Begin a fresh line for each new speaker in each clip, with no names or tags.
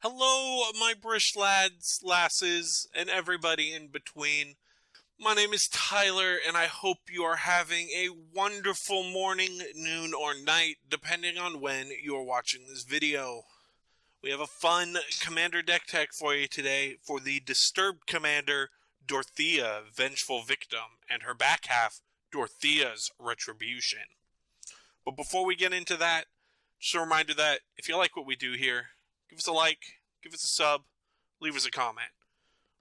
Hello, my Brish lads, lasses, and everybody in between. My name is Tyler, and I hope you are having a wonderful morning, noon, or night, depending on when you are watching this video. We have a fun Commander deck tech for you today for the Disturbed Commander, Dorothea, Vengeful Victim, and her back half, Dorothea's Retribution. But before we get into that, just a reminder that if you like what we do here, give us a like, give us a sub, leave us a comment.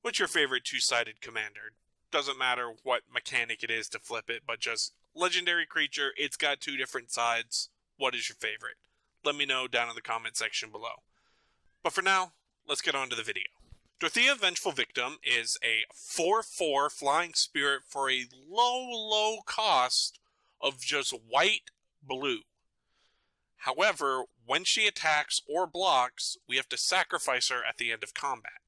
What's your favorite two-sided commander? Doesn't matter what mechanic it is to flip it, but just legendary creature, it's got two different sides. What is your favorite? Let me know down in the comment section below. But for now, let's get on to the video. Dorothea Vengeful Victim is a 4/4 flying spirit for a low cost of just white-blue. However, when she attacks or blocks, we have to sacrifice her at the end of combat.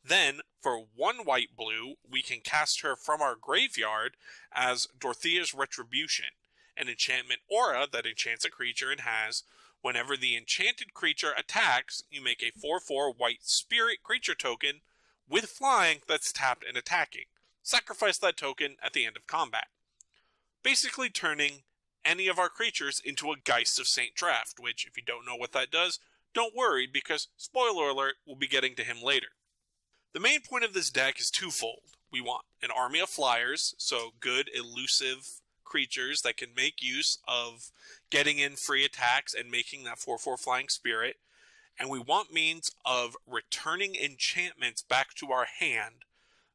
Then, for one white-blue, we can cast her from our graveyard as Dorothea's Retribution, an enchantment aura that enchants a creature and has, whenever the enchanted creature attacks, you make a 4/4 white spirit creature token with flying that's tapped and attacking. Sacrifice that token at the end of combat. Basically turning any of our creatures into a Geist of Saint Draft, which, if you don't know what that does, don't worry, because, spoiler alert, we'll be getting to him later. The main point of this deck is twofold. We want an army of flyers, so good, elusive creatures that can make use of getting in free attacks and making that 4/4 flying spirit, and we want means of returning enchantments back to our hand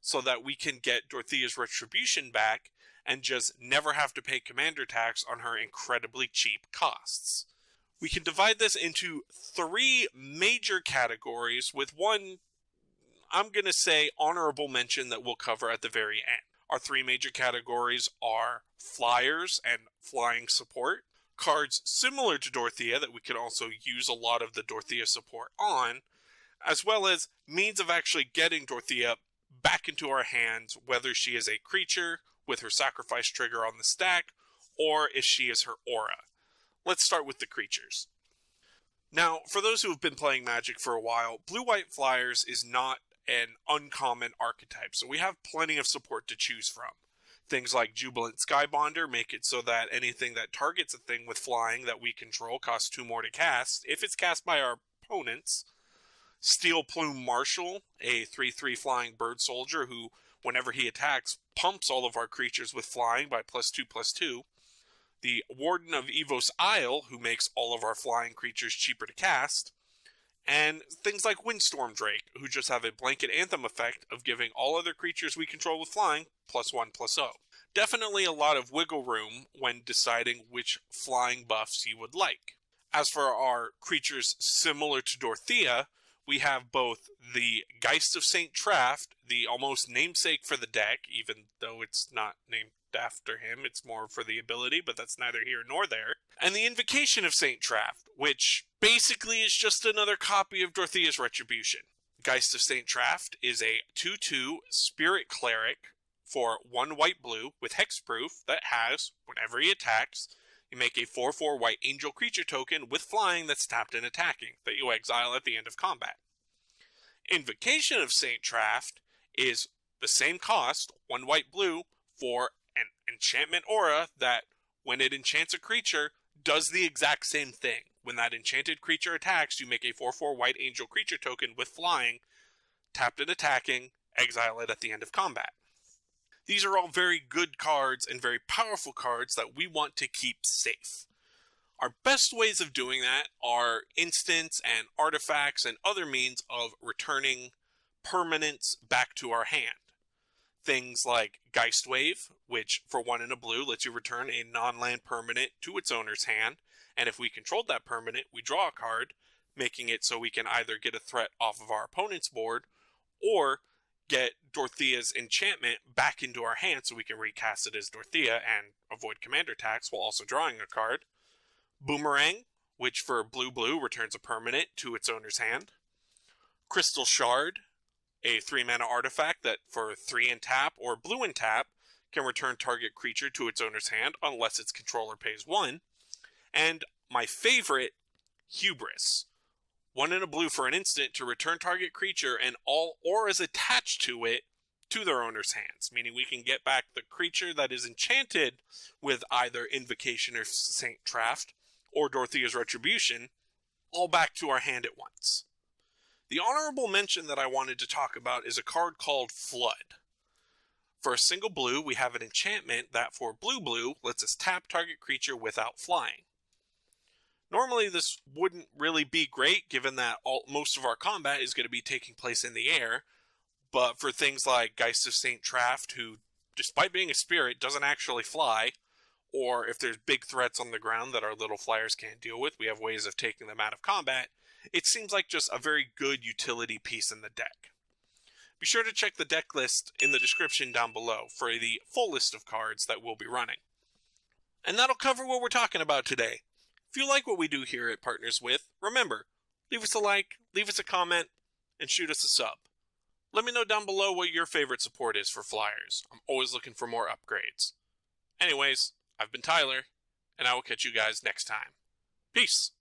so that we can get Dorothea's Retribution back and just never have to pay commander tax on her incredibly cheap costs. We can divide this into three major categories, with one, I'm going to say, honorable mention that we'll cover at the very end. Our three major categories are flyers and flying support, cards similar to Dorothea that we can also use a lot of the Dorothea support on, as well as means of actually getting Dorothea back into our hands, whether she is a creature with her sacrifice trigger on the stack, or if she is her aura. Let's start with the creatures. Now, for those who have been playing Magic for a while, blue-white flyers is not an uncommon archetype, so we have plenty of support to choose from. Things like Jubilant Skybonder make it so that anything that targets a thing with flying that we control costs 2 more to cast, if it's cast by our opponents. Steel Plume Marshal, a 3/3 flying bird soldier who, whenever he attacks, pumps all of our creatures with flying by +2/+2. The Warden of Evos Isle, who makes all of our flying creatures cheaper to cast. And things like Windstorm Drake, who just have a blanket anthem effect of giving all other creatures we control with flying +1/+0. Definitely a lot of wiggle room when deciding which flying buffs you would like. As for our creatures similar to Dorothea, we have both the Geist of Saint Traft, the almost namesake for the deck, even though it's not named after him, it's more for the ability, but that's neither here nor there, and the Invocation of Saint Traft, which basically is just another copy of Dorothea's Retribution. Geist of Saint Traft is a 2/2 Spirit Cleric for 1 white-blue with hexproof that has, whenever he attacks, you make a 4/4 white angel creature token with flying that's tapped and attacking, that you exile at the end of combat. Invocation of Saint Traft is the same cost, 1 white-blue, for an enchantment aura that, when it enchants a creature, does the exact same thing. When that enchanted creature attacks, you make a 4/4 white angel creature token with flying, tapped and attacking, exile it at the end of combat. These are all very good cards and very powerful cards that we want to keep safe. Our best ways of doing that are instants and artifacts and other means of returning permanents back to our hand. Things like Geist Wave, which for 1 and a blue lets you return a non-land permanent to its owner's hand, and if we controlled that permanent, we draw a card, making it so we can either get a threat off of our opponent's board, or get Dorothea's enchantment back into our hand so we can recast it as Dorothea and avoid commander tax while also drawing a card. Boomerang, which for blue-blue returns a permanent to its owner's hand. Crystal Shard, a 3-mana artifact that for 3 and tap or blue and tap can return target creature to its owner's hand unless its controller pays 1. And my favorite, Hubris. 1 and a blue for an instant to return target creature and all auras attached to it to their owner's hands, meaning we can get back the creature that is enchanted with either Invocation or Saint Traft or Dorothea's Retribution, all back to our hand at once. The honorable mention that I wanted to talk about is a card called Flood. For a single blue, we have an enchantment that for blue lets us tap target creature without flying. Normally this wouldn't really be great given that most of our combat is going to be taking place in the air, but for things like Geist of Saint Traft, who, despite being a spirit, doesn't actually fly, or if there's big threats on the ground that our little flyers can't deal with, we have ways of taking them out of combat, it seems like just a very good utility piece in the deck. Be sure to check the deck list in the description down below for the full list of cards that we'll be running. And that'll cover what we're talking about today. If you like what we do here at Partners With, remember, leave us a like, leave us a comment, and shoot us a sub. Let me know down below what your favorite support is for Flyers. I'm always looking for more upgrades. Anyways, I've been Tyler, and I will catch you guys next time. Peace!